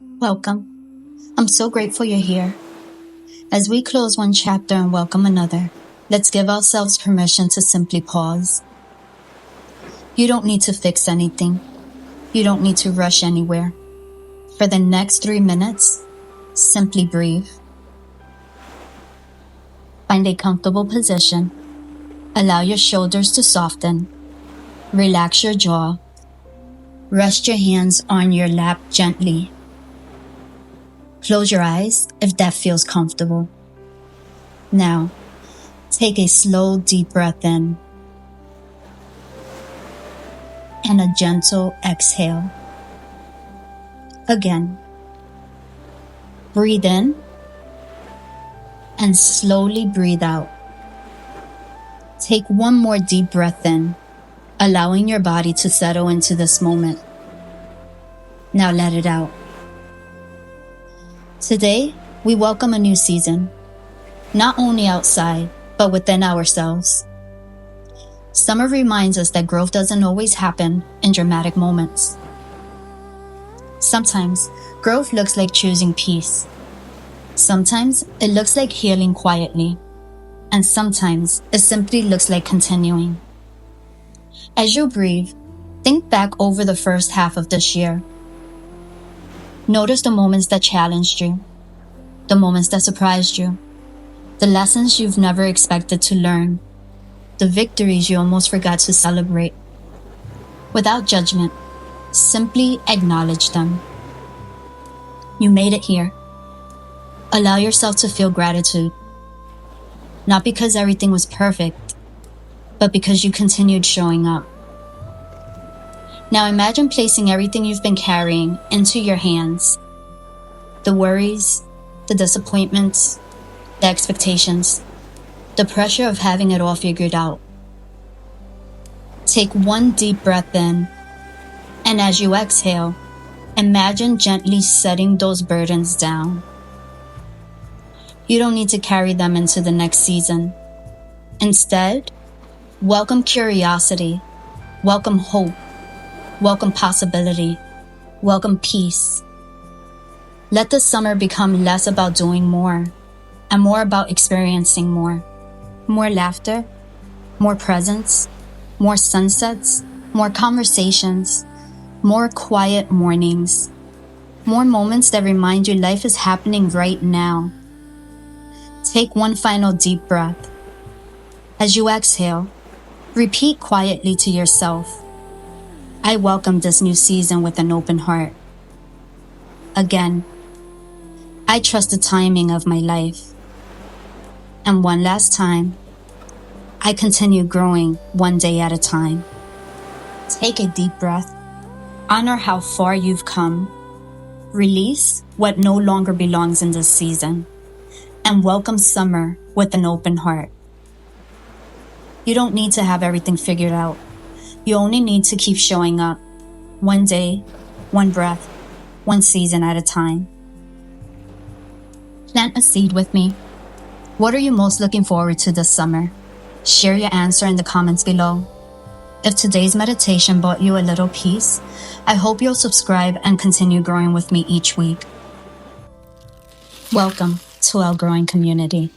Welcome. I'm so grateful you're here. As we close one chapter and welcome another, let's give ourselves permission to simply pause. You don't need to fix anything. You don't need to rush anywhere. For the next 3 minutes, simply breathe. Find a comfortable position. Allow your shoulders to soften. Relax your jaw. Rest your hands on your lap gently. Close your eyes if that feels comfortable. Now, take a slow, deep breath in and a gentle exhale. Again, breathe in and slowly breathe out. Take one more deep breath in, allowing your body to settle into this moment. Now let it out. Today, we welcome a new season, not only outside, but within ourselves. Summer reminds us that growth doesn't always happen in dramatic moments. Sometimes, growth looks like choosing peace. Sometimes, it looks like healing quietly. And sometimes, it simply looks like continuing. As you breathe, think back over the first half of this year. Notice the moments that challenged you, the moments that surprised you, the lessons you've never expected to learn, the victories you almost forgot to celebrate. Without judgment, simply acknowledge them. You made it here. Allow yourself to feel gratitude, not because everything was perfect, but because you continued showing up. Now imagine placing everything you've been carrying into your hands. The worries, the disappointments, the expectations, the pressure of having it all figured out. Take one deep breath in, and as you exhale, imagine gently setting those burdens down. You don't need to carry them into the next season. Instead, welcome curiosity, welcome hope, welcome possibility, welcome peace. Let the summer become less about doing more and more about experiencing more. More laughter, more presence, more sunsets, more conversations, more quiet mornings, more moments that remind you life is happening right now. Take one final deep breath. As you exhale, repeat quietly to yourself, I welcome this new season with an open heart. Again, I trust the timing of my life. And one last time, I continue growing one day at a time. Take a deep breath. Honor how far you've come. Release what no longer belongs in this season. And welcome summer with an open heart. You don't need to have everything figured out. You only need to keep showing up. One day, one breath, one season at a time. Plant a seed with me. What are you most looking forward to this summer? Share your answer in the comments below. If today's meditation brought you a little peace, I hope you'll subscribe and continue growing with me each week. Welcome to our growing community.